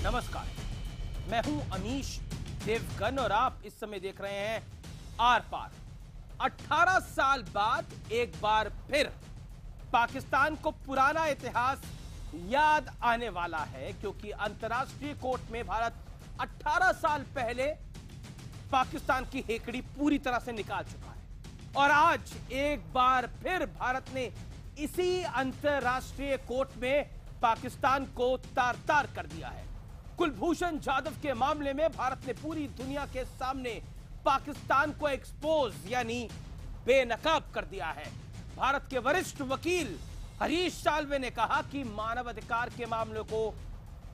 नमस्कार, मैं हूं अमीश देवगन और आप इस समय देख रहे हैं आर पार। 18 साल बाद एक बार फिर पाकिस्तान को पुराना इतिहास याद आने वाला है, क्योंकि अंतर्राष्ट्रीय कोर्ट में भारत 18 साल पहले पाकिस्तान की हेकड़ी पूरी तरह से निकाल चुका है और आज एक बार फिर भारत ने इसी अंतर्राष्ट्रीय कोर्ट में पाकिस्तान को तार-तार कर दिया है। कुलभूषण जाधव के मामले में भारत ने पूरी दुनिया के सामने पाकिस्तान को एक्सपोज यानी बेनकाब कर दिया है। भारत के वरिष्ठ वकील हरीश साल्वे ने कहा कि मानवाधिकार के मामले को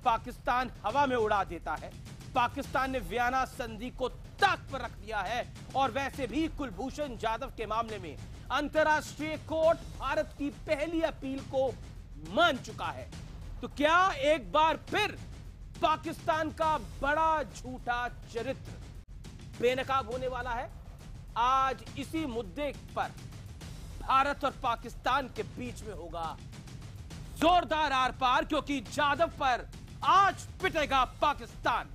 पाकिस्तान हवा में उड़ा देता है। पाकिस्तान ने वियना संधि को ताक पर रख दिया है और वैसे भी कुलभूषण जाधव के मामले में अंतर्राष्ट्रीय कोर्ट भारत की पहली अपील को मान चुका है। तो क्या एक बार फिर पाकिस्तान का बड़ा झूठा चरित्र बेनकाब होने वाला है? आज इसी मुद्दे पर भारत और पाकिस्तान के बीच में होगा जोरदार आर पार, क्योंकि जाधव पर आज पिटेगा Pakistan.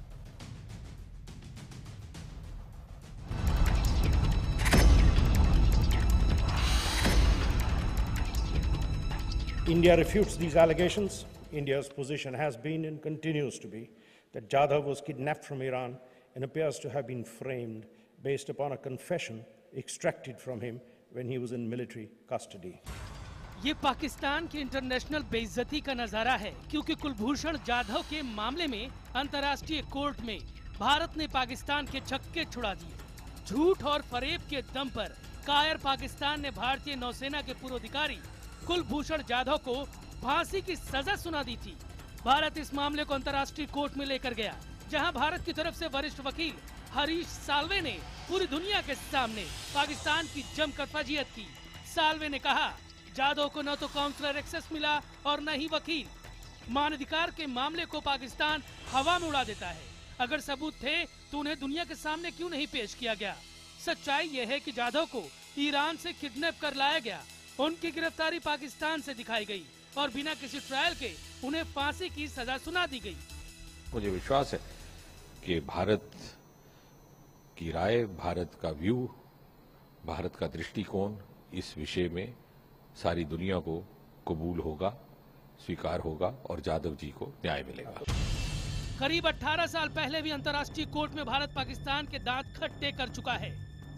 India refutes these allegations. India's position has been and continues to be that Jadhav was kidnapped from Iran and appears to have been framed based upon a confession extracted from him when he was in military custody. ये पाकिस्तान की international बेइज्जती का नजारा है, क्योंकि कुलभूषण जाधव के मामले में अंतर्राष्ट्रीय कोर्ट में भारत ने पाकिस्तान के छक्के छुड़ा दिए। झूठ और फरेब के दम पर कायर पाकिस्तान ने भारतीय नौसेना के पूर्व अधिकारी कुलभूषण जाधव को फांसी की सजा सुना दी थी। भारत इस मामले को अंतर्राष्ट्रीय कोर्ट में लेकर गया, जहां भारत की तरफ से वरिष्ठ वकील हरीश साल्वे ने पूरी दुनिया के सामने पाकिस्तान की जमकर फजीहत की। साल्वे ने कहा, जाधव को न तो काउंसलर एक्सेस मिला और न ही वकील। मानवाधिकार के मामले को पाकिस्तान हवा में उड़ा देता है। अगर सबूत थे तो उन्हें दुनिया के सामने क्यों नहीं पेश किया गया? सच्चाई यह है कि जाधव को ईरान से किडनैप कर लाया गया, उनकी गिरफ्तारी पाकिस्तान से दिखाई गई और बिना किसी ट्रायल के उन्हें फांसी की सजा सुना दी गई। मुझे विश्वास है कि भारत की राय, भारत का व्यू, भारत का दृष्टिकोण इस विषय में सारी दुनिया को कबूल होगा, स्वीकार होगा और जाधव जी को न्याय मिलेगा। करीब 18 साल पहले भी अंतर्राष्ट्रीय कोर्ट में भारत पाकिस्तान के दांत खट्टे कर चुका है।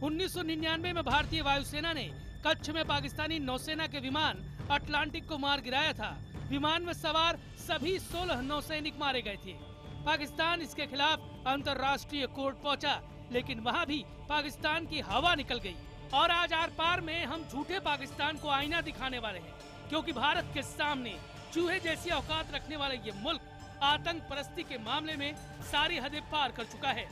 1999 में भारतीय वायुसेना ने कच्छ में पाकिस्तानी नौसेना के विमान अटलांटिक को मार गिराया था। विमान में सवार सभी 16 नौसैनिक मारे गए थे। पाकिस्तान इसके खिलाफ अंतर्राष्ट्रीय कोर्ट पहुंचा, लेकिन वहां भी पाकिस्तान की हवा निकल गई। और आज आर पार में हम झूठे पाकिस्तान को आईना दिखाने वाले हैं, क्योंकि भारत के सामने चूहे जैसी औकात रखने वाला ये मुल्क आतंक परस्ती के मामले में सारी हदें पार कर चुका है।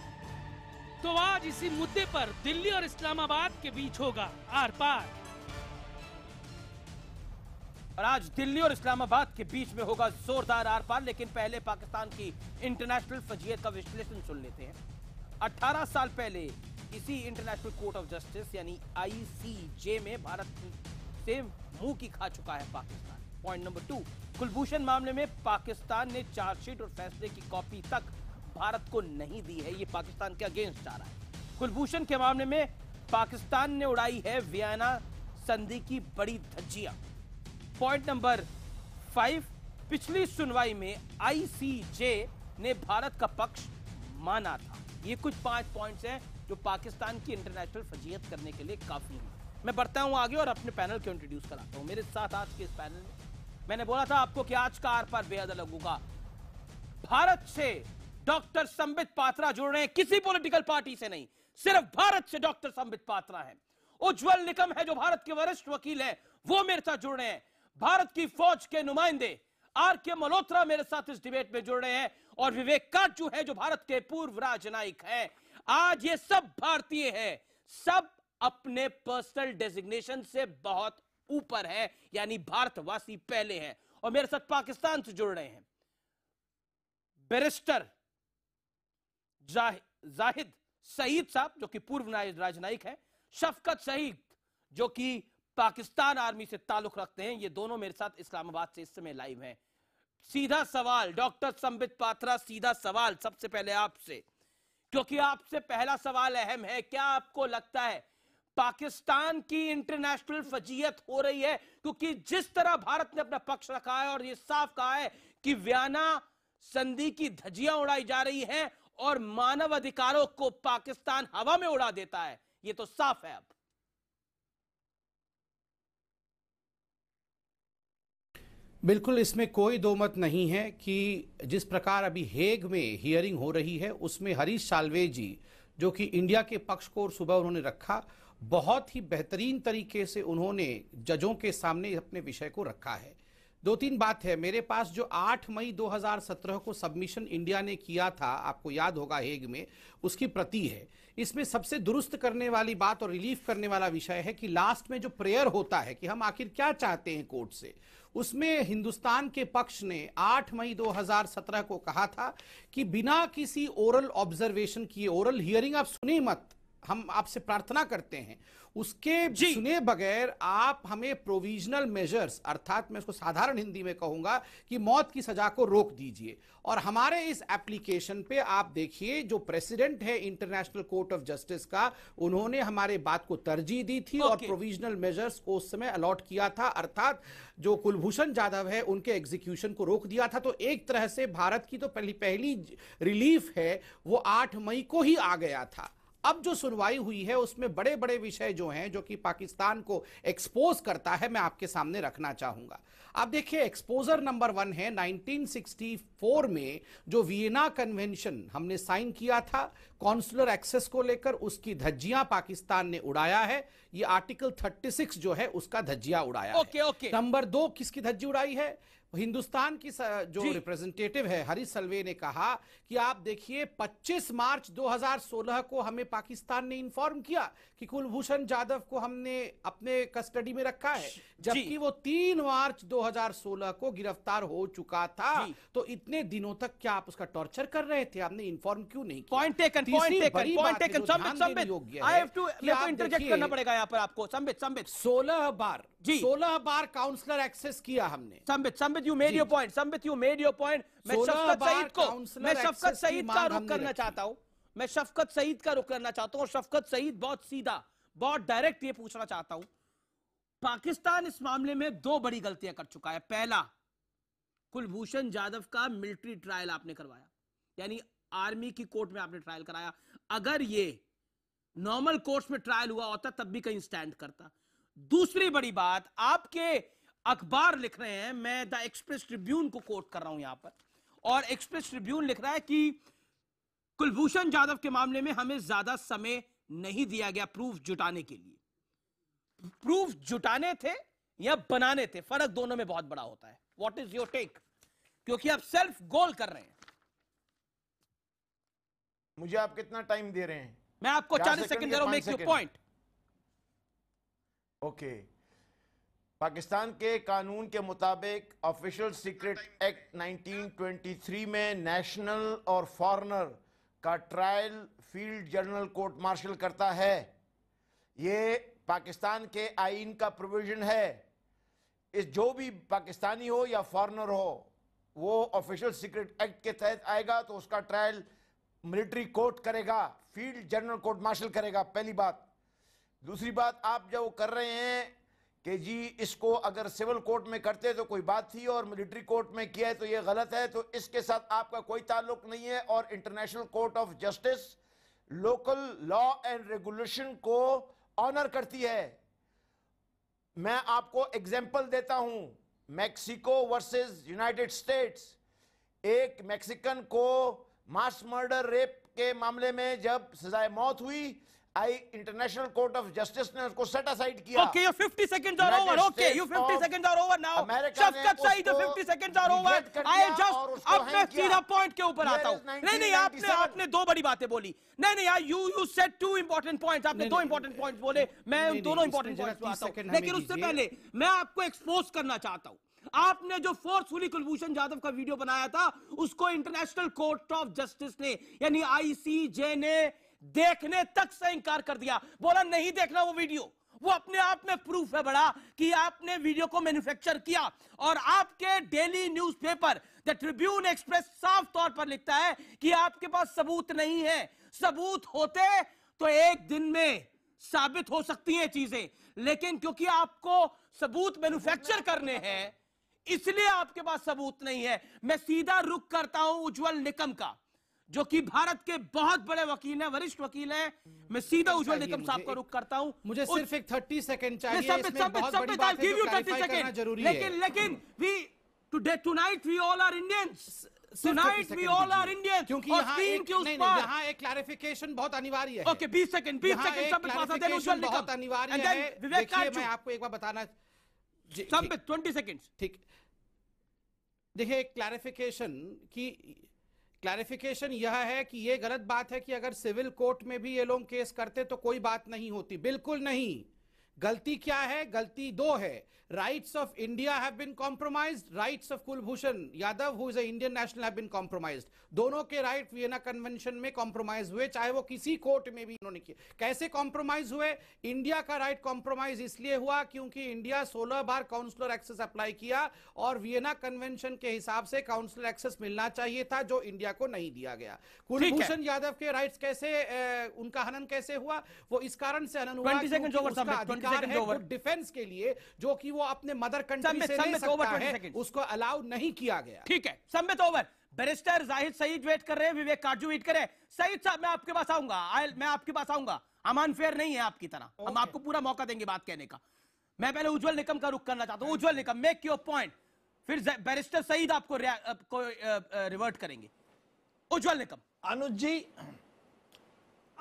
तो आज इसी मुद्दे पर दिल्ली और इस्लामाबाद के बीच होगा आर पार। और आज दिल्ली और इस्लामाबाद के बीच में होगा जोरदार आर पार, लेकिन पहले पाकिस्तान की इंटरनेशनल फजीहत का विश्लेषण सुन लेते हैं। 18 साल पहले इसी इंटरनेशनल कोर्ट ऑफ जस्टिस यानी ICJ में भारत से मुंह की खा चुका है पाकिस्तान। पॉइंट नंबर 2, कुलभूषण मामले में पाकिस्तान ने चार्जशीट और फैसले की कॉपी तक भारत को नहीं दी है। ये पाकिस्तान के अगेंस्ट जा रहा है। कुलभूषण के मामले में पाकिस्तान ने उड़ाई है वियना संधि की बड़ी धज्जियां। पॉइंट नंबर 5, पिछली सुनवाई में ICJ ने भारत का पक्ष माना था। ये कुछ 5 पॉइंट्स हैं जो पाकिस्तान की इंटरनेशनल फजीहत करने के लिए काफी है। मैं बढ़ता हूं आगे और अपने पैनल को इंट्रोड्यूस कराता हूं। मेरे साथ आज के इस पैनल में मैंने बोला था आपको कि आज का आर पार बेहद अलग होगा। भारत से डॉक्टर संबित पात्रा जुड़ रहे हैं, किसी पॉलिटिकल पार्टी से नहीं, सिर्फ भारत से डॉक्टर संबित पात्रा है। उज्जवल निकम है जो भारत के वरिष्ठ वकील है, वो मेरे साथ जुड़ रहे हैं। भारत की फौज के नुमाइंदे RK मल्होत्रा मेरे साथ इस डिबेट में जुड़ रहे हैं और विवेक काटजू है जो भारत के पूर्व राजनयिक हैं। आज ये सब भारतीय हैं, सब अपने पर्सनल डेजिग्नेशन से बहुत ऊपर है, यानी भारतवासी पहले हैं। और मेरे साथ पाकिस्तान से जुड़ रहे हैं बैरिस्टर जाहिद सईद साहब जो कि पूर्व राजनयिक हैं, शफकत सईद जो कि पाकिस्तान आर्मी से ताल्लुक रखते हैं। ये दोनों मेरे साथ इस्लामाबाद से इस समय लाइव हैं। सीधा सवाल डॉक्टर संबित पात्रा, सीधा सवाल सबसे पहले आपसे, क्योंकि आपसे पहला सवाल अहम है। क्या आपको लगता है पाकिस्तान की इंटरनेशनल फजीयत हो रही है? क्योंकि जिस तरह भारत ने अपना पक्ष रखा है और यह साफ कहा है कि वियना संधि की धज्जियां उड़ाई जा रही हैं और मानव अधिकारों को पाकिस्तान हवा में उड़ा देता है, यह तो साफ है। अब बिल्कुल इसमें कोई दो मत नहीं है कि जिस प्रकार अभी हेग में हियरिंग हो रही है उसमें हरीश साल्वे जी, जो कि इंडिया के पक्ष को सुबह उन्होंने रखा, बहुत ही बेहतरीन तरीके से उन्होंने जजों के सामने अपने विषय को रखा है। दो तीन बात है, मेरे पास जो 8 मई 2017 को सबमिशन इंडिया ने किया था, आपको याद होगा हेग में, उसकी प्रति है। इसमें सबसे दुरुस्त करने वाली बात और रिलीफ करने वाला विषय है कि लास्ट में जो प्रेयर होता है कि हम आखिर क्या चाहते हैं कोर्ट से, उसमें हिंदुस्तान के पक्ष ने 8 मई 2017 को कहा था कि बिना किसी ओरल ऑब्जर्वेशन किए, ओरल हियरिंग आप सुने मत, हम आपसे प्रार्थना करते हैं, उसके सुने बगैर आप हमें प्रोविजनल मेजर्स, अर्थात मैं उसको साधारण हिंदी में कहूंगा कि मौत की सजा को रोक दीजिए। और हमारे इस एप्लीकेशन पे आप देखिए जो प्रेसिडेंट है इंटरनेशनल कोर्ट ऑफ जस्टिस का, उन्होंने हमारे बात को तरजीह दी थी और प्रोविजनल मेजर्स को उस समय अलॉट किया था, अर्थात जो कुलभूषण जाधव है उनके एग्जीक्यूशन को रोक दिया था। तो एक तरह से भारत की तो पहली रिलीफ है वो 8 मई को ही आ गया था। अब जो सुनवाई हुई है उसमें बड़े बड़े विषय जो हैं, जो कि पाकिस्तान को एक्सपोज करता है, मैं आपके सामने रखना चाहूंगा। आप देखिए, एक्सपोजर नंबर 1 है 1964 में जो वियना कन्वेंशन हमने साइन किया था कॉन्सुलर एक्सेस को लेकर, उसकी धज्जियां पाकिस्तान ने उड़ाया है। ये आर्टिकल 36 जो है उसका धज्जियां उड़ाया है। नंबर 2 किसकी धज्जी उड़ाई है? हिंदुस्तान की जो रिप्रेजेंटेटिव है हरीश साल्वे ने कहा कि आप देखिए 25 मार्च 2016 को हमें पाकिस्तान ने इन्फॉर्म किया कि कुलभूषण जाधव को हमने अपने कस्टडी में रखा है, जबकि वो 3 मार्च 2016 को गिरफ्तार हो चुका था। तो इतने दिनों तक क्या आप उसका टॉर्चर कर रहे थे? आपने इन्फॉर्म क्यों नहीं किया? Point taken. I have to interject करना पड़ेगा यहाँ पर आपको। संबित 16 बार काउंसलर एक्सेस किया हमने। Sambit you made your point. Sambit you made your point. मैं शफकत सईद का रुख करना चाहता हूं। मैं शफकत सईद का रुख करना चाहता हूं और शफकत सईद बहुत सीधा, बहुत डायरेक्ट ये पूछना चाहता हूं। पाकिस्तान इस मामले में 2 बड़ी गलतियां कर चुका है। पहला, कुलभूषण जाधव का मिलिट्री ट्रायल आपने करवाया, यानी आर्मी की कोर्ट में आपने ट्रायल कराया। अगर ये नॉर्मल कोर्ट्स में ट्रायल हुआ होता तब भी कहीं स्टैंड करता। दूसरी बड़ी बात, आपके अखबार लिख रहे हैं, मैं द एक्सप्रेस ट्रिब्यून को कोट कर रहा हूं यहां पर, और एक्सप्रेस ट्रिब्यून लिख रहा है कि कुलभूषण जाधव के मामले में हमें ज्यादा समय नहीं दिया गया प्रूफ जुटाने के लिए। प्रूफ जुटाने थे या बनाने थे, फर्क दोनों में बहुत बड़ा होता है। What is your take? क्योंकि आप सेल्फ गोल कर रहे हैं। मुझे आप कितना टाइम दे रहे हैं? मैं आपको 40 सेकंड दे रहा हूं। Make your point. Okay, Pakistan के कानून के मुताबिक ऑफिशियल सीक्रेट एक्ट 1923 में नेशनल और फॉरेनर का trial field general court martial करता है। ये पाकिस्तान के आईन का प्रोविजन है। इस जो भी पाकिस्तानी हो या फॉरेनर हो, वो ऑफिशियल सीक्रेट एक्ट के तहत आएगा तो उसका ट्रायल मिलिट्री कोर्ट करेगा, फील्ड जनरल कोर्ट मार्शल करेगा। पहली बात। दूसरी बात, आप जो कर रहे हैं कि जी इसको अगर सिविल कोर्ट में करते तो कोई बात थी और मिलिट्री कोर्ट में किया है तो ये गलत है, तो इसके साथ आपका कोई ताल्लुक नहीं है। और international court of justice local law and regulation को ऑनर करती है। मैं आपको एग्जांपल देता हूं, मैक्सिको वर्सेस यूनाइटेड स्टेट्स। एक मैक्सिकन को मास मर्डर रेप के मामले में जब सजाए मौत हुई, इंटरनेशनल कोर्ट ऑफ जस्टिस ने उसको सेट असाइड किया। Okay, your 50 seconds are over. Okay, your 50 seconds are over now. Shafqat Saeed, your 50 seconds are over. I just अब मैं सीधा पॉइंट के ऊपर आता हूं। नहीं, आपने 2 बड़ी बातें बोली। नहीं यार, you said 2 important points. आपने 2 important points बोले, मैं उन दोनों important points पे आता हूं। लेकिन उससे पहले मैं आपको एक्सपोज करना चाहता हूं। आपने जो फोर्सफुली कुलभूषण जाधव का वीडियो बनाया था, उसको इंटरनेशनल कोर्ट ऑफ जस्टिस ने यानी ICJ ने देखने तक से इंकार कर दिया। बोला नहीं देखना वो वीडियो। वो अपने आप में प्रूफ है बड़ा कि आपने वीडियो को मैन्युफैक्चर किया। और आपके daily newspaper the Tribune express साफ तौर पर लिखता है कि आपके पास सबूत नहीं है। सबूत होते तो एक दिन में साबित हो सकती हैं चीजें, लेकिन क्योंकि आपको सबूत मैन्युफैक्चर करने हैं इसलिए आपके पास सबूत नहीं है। मैं सीधा रुख करता हूं उज्जवल निकम का, जो कि भारत के बहुत बड़े वकील हैं, वरिष्ठ वकील हैं। मैं सीधा उज्जवल निकम साहब का रुख करता हूं। मुझे सिर्फ एक 30 सेकंड चाहिए, इसमें बहुत बड़ी बात है जो क्लैरिफाई करना जरूरी है। लेकिन we tonight we all are Indians, tonight we all are Indians, क्योंकि यहाँ एक क्लैरिफिकेशन बहुत अनिवार्य है। ओके 20 सेकंड सब पे पास आते हैं उज्जवल निकम, बहुत अनिवार्य है। देखिए मैं आपको एक बार बताना, सब पे 20 सेकंड्स, ठीक। देखिए क्लैरिफिकेशन यह है कि यह गलत बात है कि अगर सिविल कोर्ट में भी ये लोग केस करते तो कोई बात नहीं होती, बिल्कुल नहीं। गलती क्या है? गलती दो है। Rights of India have been compromised, rights of Kulbhushan Yadav who is a Indian national have been compromised. दोनों के राइट वियना कन्वेंशन में कॉम्प्रोमाइज हुए, चाहे वो किसी कोर्ट में भी इन्होंने किए। कैसे कॉम्प्रोमाइज हुए? इंडिया का राइट कॉम्प्रोमाइज इसलिए हुआ क्योंकि इंडिया 16 बार काउंसलर एक्सेस अप्लाई किया और वियना कन्वेंशन के हिसाब से काउंसलर एक्सेस मिलना चाहिए था, जो इंडिया को नहीं दिया गया। कुलभूषण यादव के राइट्स कैसे, उनका हनन कैसे हुआ? वो इस कारण से हनन हुआ क्योंकि डिफेंस के लिए जो कि वो अपने मदर कंट्री से ले सकता है, उसको अलाउ नहीं किया गया। ठीक है, सम्मित over. Barrister Zahid Saeed wait कर रहे हैं, विवेक काजू वेट कर रहे हैं। सईद साहब मैं आपके पास आऊंगा, हम अनफेयर नहीं है आपकी तरह, हम आपको पूरा मौका देंगे बात कहने का। मैं पहले उज्जवल निकम का रुख करना चाहता हूं। उज्जवल निकम, मेक योर पॉइंट, फिर बैरिस्टर सईद आपको रिवर्ट करेंगे। उज्जवल निकम।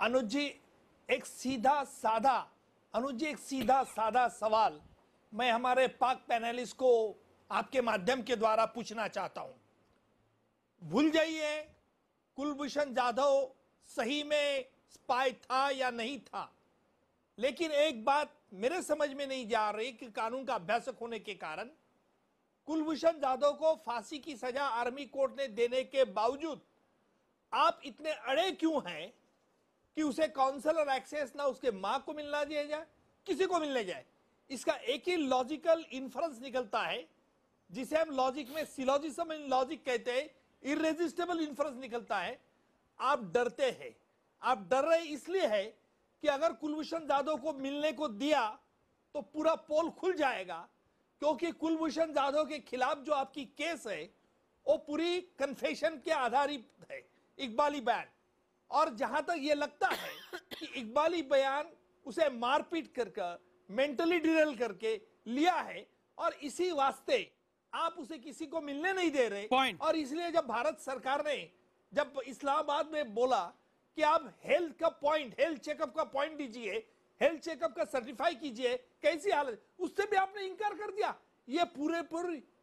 अनुज जी एक सीधा साधा सवाल मैं हमारे पाक पैनलिस्ट को आपके माध्यम के द्वारा पूछना चाहता हूं। भूल जाइए कुलभूषण जाधव सही में स्पाई था या नहीं था, लेकिन एक बात मेरे समझ में नहीं जा रही कि कानून का अभ्यासक होने के कारण कुलभूषण जाधव को फांसी की सजा आर्मी कोर्ट ने देने के बावजूद आप इतने अड़े क्यों हैं कि उसे काउंसलर एक्सेस ना उसके मां को मिलना दिया जाए, किसी को मिलने जाए। इसका एक ही लॉजिकल इन्फ्रेंस निकलता है, जिसे हम लॉजिक में सिलोजिज्म इन लॉजिक कहते हैं, इररेजिस्टिबल इन्फ्रेंस निकलता है। आप डरते हैं, आप डर रहे इसलिए है कि अगर कुलभूषण जाधव को मिलने को दिया तो पूरा पोल खुल जाएगा, क्योंकि कुलभूषण जाधव के खिलाफ जो आपकी केस है वो पूरी कन्फेशन के आधारित है, इकबाली बयान। और जहां तक ये लगता है कि इकबाली बयान उसे मारपीट करके मेंटली डिरेल करके लिया है और इसी वास्ते आप उसे किसी को मिलने नहीं दे रहे। और इसलिए जब भारत सरकार ने जब इस्लामाबाद में बोला कि आप हेल्थ चेकअप का पॉइंट दीजिए, हेल्थ चेकअप का सर्टिफाई कीजिए, कैसी हालत, उससे भी आपने इंकार कर दिया। ये पूरे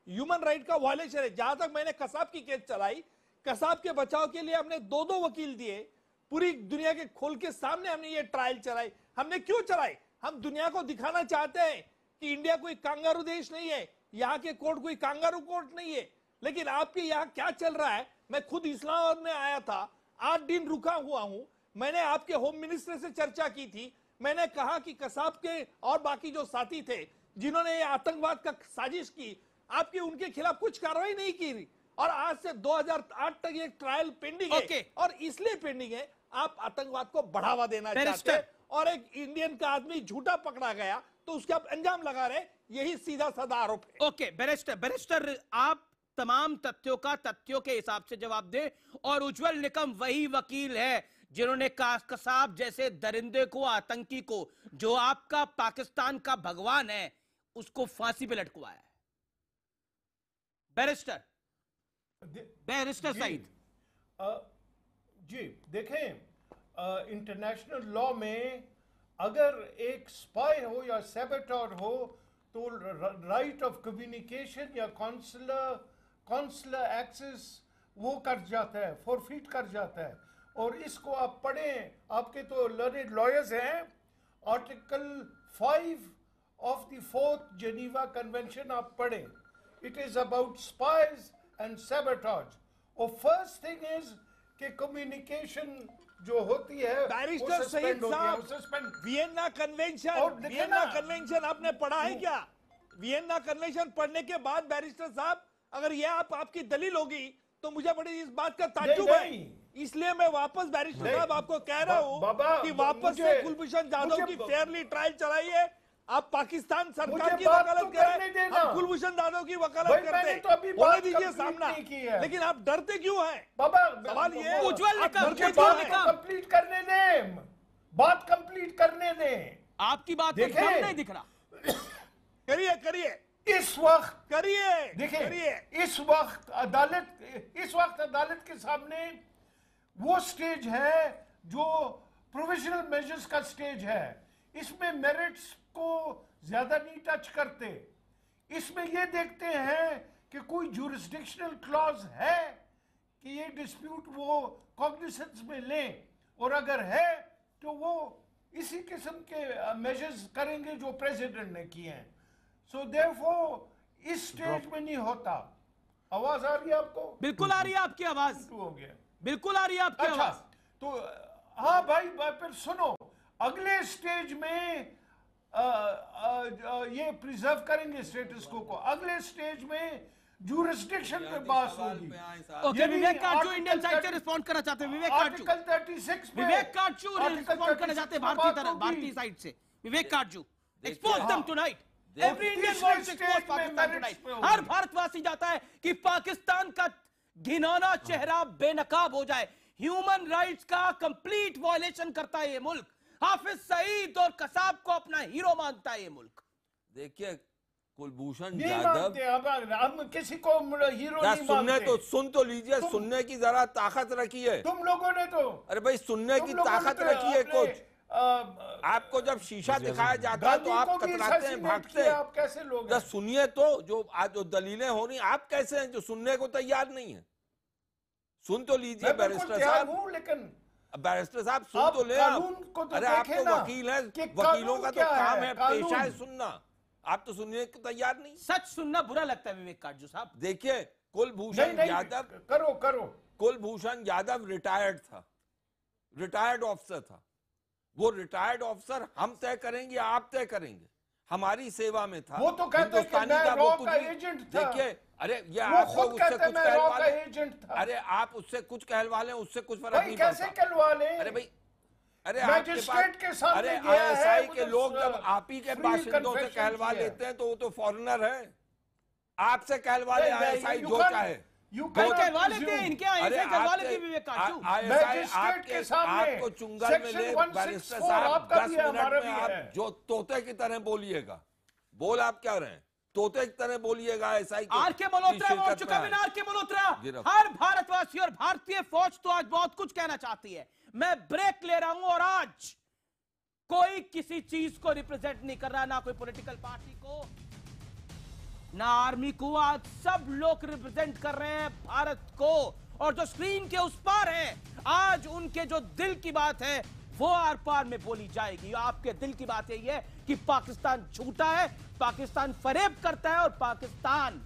ह्यूमन राइट का वायलेशन है। जहां तक मैंने कसाब की केस चलाई, कसाब के बचाव के लिए हमने दो वकील दिए, पूरी दुनिया के खोल के सामने हमने ये ट्रायल चलाई। हमने क्यों चलाई? हम दुनिया को दिखाना चाहते हैं कि इंडिया कोई कांगारू देश नहीं है, यहाँ के कोर्ट कोई कांगारू कोर्ट नहीं है। लेकिन आपके यहाँ क्या चल रहा है? मैं खुद इस्लामाबाद में आया था, 8 दिन रुका हुआ हूं। मैंने आपके होम मिनिस्टर से चर्चा की थी। मैंने कहा कि कसाब के और बाकी जो साथी थे जिन्होंने ये आतंकवाद का साजिश की, आपकी उनके खिलाफ कुछ कार्रवाई नहीं की। और आज से 2008 तक ये ट्रायल पेंडिंग है। और इसलिए पेंडिंग है, आप आतंकवाद को बढ़ावा देना चाहते हैं और एक इंडियन का आदमी झूठा पकड़ा गया तो उसके आप अंजाम लगा रहे, यही सीधा साधा आरोप है। ओके बैरिस्टर आप तमाम तथ्यों के हिसाब से जवाब दे। और उज्जवल निकम वही वकील है जिन्होंने कसाब जैसे दरिंदे को, आतंकी को, जो आपका पाकिस्तान का भगवान है, उसको फांसी पे लटकवाया है। बैरिस्टर सईद जी देखें, इंटरनेशनल लॉ में अगर एक स्पाई हो या सैबोटर हो तो राइट ऑफ कम्युनिकेशन या कॉन्सुलर एक्सेस वो कर जाता है, फॉरफिट कर जाता है। और इसको आप पढ़ें, आपके तो लर्नेड लॉयर्स हैं, article 5 of the 4th Geneva convention आप पढ़ें। It is about spies and sabotage. और फर्स्ट थिंग इज कि कम्युनिकेशन जो होती है, बैरिस्टर सईद साहब, वियना कन्वेंशन आपने पढ़ा है क्या? वियना कन्वेंशन पढ़ने के बाद बैरिस्टर साहब अगर ये आपकी दलील होगी तो मुझे बड़ी इस बात का ताज्जुब है। इसलिए मैं वापस बैरिस्टर साहब आपको कह रहा हूं कि वापस से कुलभूषण जाधव की फेयरली ट्रायल चलाइए। आप पाकिस्तान सरकार की वकालत करें, हम कुलभूषण जाधव की वकालत करते हैं, होने दीजिए सामना। लेकिन आप डरते क्यों हैं? सवाल ये उज्ज्वल कंप्लीट करने दें, बात कंप्लीट करने दें। आपकी बात में दम नहीं दिख रहा। करिए इस वक्त करिए, देखिए, इस वक्त अदालत के सामने वो स्टेज है जो प्रोविजनल मेजर्स का स्टेज है। इसमें मेरिट्स को ज्यादा नहीं टच करते। इसमें ये देखते हैं कि कोई जुरिस्डिक्शनल क्लॉज है कि ये डिस्प्यूट वो कॉग्निसेंस में लें, और अगर है तो वो इसी किस्म के मेजर्स करेंगे जो प्रेसिडेंट ने किए हैं। सो देयरफॉर इस स्टेज में नहीं होता। आवाज आ रही है आपको? बिल्कुल आ रही है आपकी आवाज, हो गया, बिल्कुल आ रही है आपकी आवाज। तो हाँ भाई, फिर सुनो, अगले स्टेज में ये प्रिजर्व करेंगे स्टेटस को अगले स्टेज में जुरिस्डिक्शन पे बात होगी। Okay, Vivek Katju Indian side से रिस्पॉन्ड करना चाहते हैं। विवेक काटजू, आर्टिकल 36 में विवेक काटजू रिस्पॉन्ड करना चाहते हैं भारतीय साइड से। Vivek Katju, expose them tonight. Every Indian wants to expose Pakistan tonight. हर भारतवासी चाहता है कि पाकिस्तान का घिनौना चेहरा बेनकाब हो जाए। ह्यूमन राइट्स का कंप्लीट वायलेशन करता है ये मुल्क। हाफिज सईद और कसाब को अपना हीरो मानता है ये मुल्क। देखिए, कुलभूषण जाधव, हम किसी को हीरो नहीं सुनने तो सुन तो लीजिए, सुनने की जरा ताकत रखी है तुम लोगों ने तो। अरे भाई, सुनने की ताकत रखी है कुछ। आपको जब शीशा दिखाया जाता है तो आप कतराते हैं, भागते हैं। आप कैसे लोग जब सुनिए तो जो आज जो दलीलें हो रही, आप कैसे हैं जो सुनने को तैयार नहीं है? सुन तो लीजिए बैरिस्टर साहब, लेकिन बैरिस्टर साहब सुन तो ले। अरे आप तो वकील हैं, वकीलों का तो काम है, पेशा है सुनना। आप तो सुनने को तैयार नहीं। सच सुनना बुरा लगता है विवेक काटजू साहब। देखिए, कुलभूषण यादव, करो कुलभूषण यादव रिटायर्ड था, रिटायर्ड ऑफिसर था। वो रिटायर्ड ऑफिसर हम तय करेंगे, आप तय करेंगे, हमारी सेवा में था। वो तो कहता है कि मैं रॉ का एजेंट था। देखिए, अरे ये वो आपको खुद उससे कहता कुछ है मैं रॉ का कहलवा एजेंट था। अरे आप उससे कुछ कहलवा लें, उससे कुछ फर्क नहीं कैसे पड़ता। कहलवा लें? अरे भाई, अरे मैजिस्ट्रेट के सामने अरे गया है, आईएसआई के वो लोग तो जब आप ही के free बाशिंदों से confession कहलवा किया है। लेते हैं तो वो तो फॉरेनर है। आपसे कहलवा ले आईएसआई जो चाहे। कहलवा लेते हैं, इनके आईएसआई कहलवा लेते हैं विवेक काटजू। आपको चुंगल में ले बैरिस्टर साहब, 10 मिनट में आप जो तोते की तरह बोलिएगा। बोल आप क्या रहे हैं? तोते की तरह बोलिएगा। ऐसा ही आर के मल्होत्रा बोल चुका है। आर के मल्होत्रा, हर भारतवासी और भारतीय फौज तो आज बहुत कुछ कहना चाहती है। मैं ब्रेक ले रहा हूं और आज कोई किसी चीज को रिप्रेजेंट नहीं कर रहा, ना कोई पॉलिटिकल पार्टी को, ना आर्मी को। आज सब लोग रिप्रेजेंट कर रहे हैं भारत को, और जो स्क्रीन के उस पार है, आज उनके जो दिल की बात है वो आर पार में बोली जाएगी। आपके दिल की बात यही है कि पाकिस्तान झूठा है, पाकिस्तान फरेब करता है और पाकिस्तान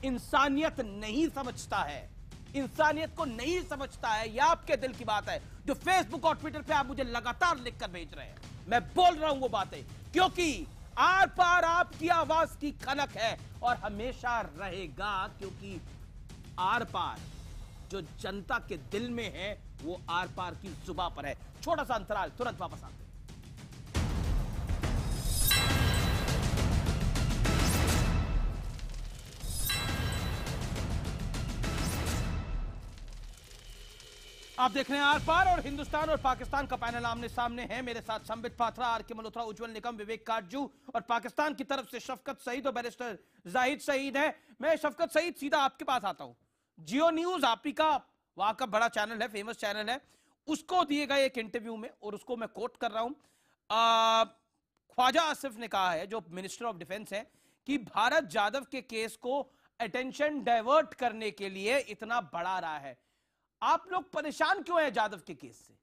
इंसानियत नहीं समझता है, इंसानियत को नहीं समझता है। यह आपके दिल की बात है जो फेसबुक और ट्विटर पे आप मुझे लगातार लिखकर भेज रहे हैं। मैं बोल रहा हूं वो बातें क्योंकि आर पार आपकी आवाज की खनक है और हमेशा रहेगा, क्योंकि आर पार जो जनता के दिल में है वो आर पार की जुबान पर है। छोटा सा अंतराल, तुरंत वापस आते हैं। आप देख रहे हैं आर पार, और हिंदुस्तान और पाकिस्तान का पैनल आमने सामने है। मेरे साथ संबित पात्रा, आर के मल्होत्रा, उज्ज्वल निकम, विवेक काटजू, और पाकिस्तान की तरफ से शफकत सईद और बैरिस्टर जाहिद सईद है। मैं शफकत सईद सीधा आपके पास आता हूं। जियो न्यूज आप ही का वहां का बड़ा चैनल है, फेमस चैनल है, उसको दिए गए एक इंटरव्यू में, और उसको मैं कोट कर रहा हूं, ख्वाजा आसिफ ने कहा है, जो मिनिस्टर ऑफ डिफेंस है, कि भारत जाधव के केस को अटेंशन डाइवर्ट करने के लिए इतना बढ़ा रहा है। आप लोग परेशान क्यों हैं जाधव के केस से?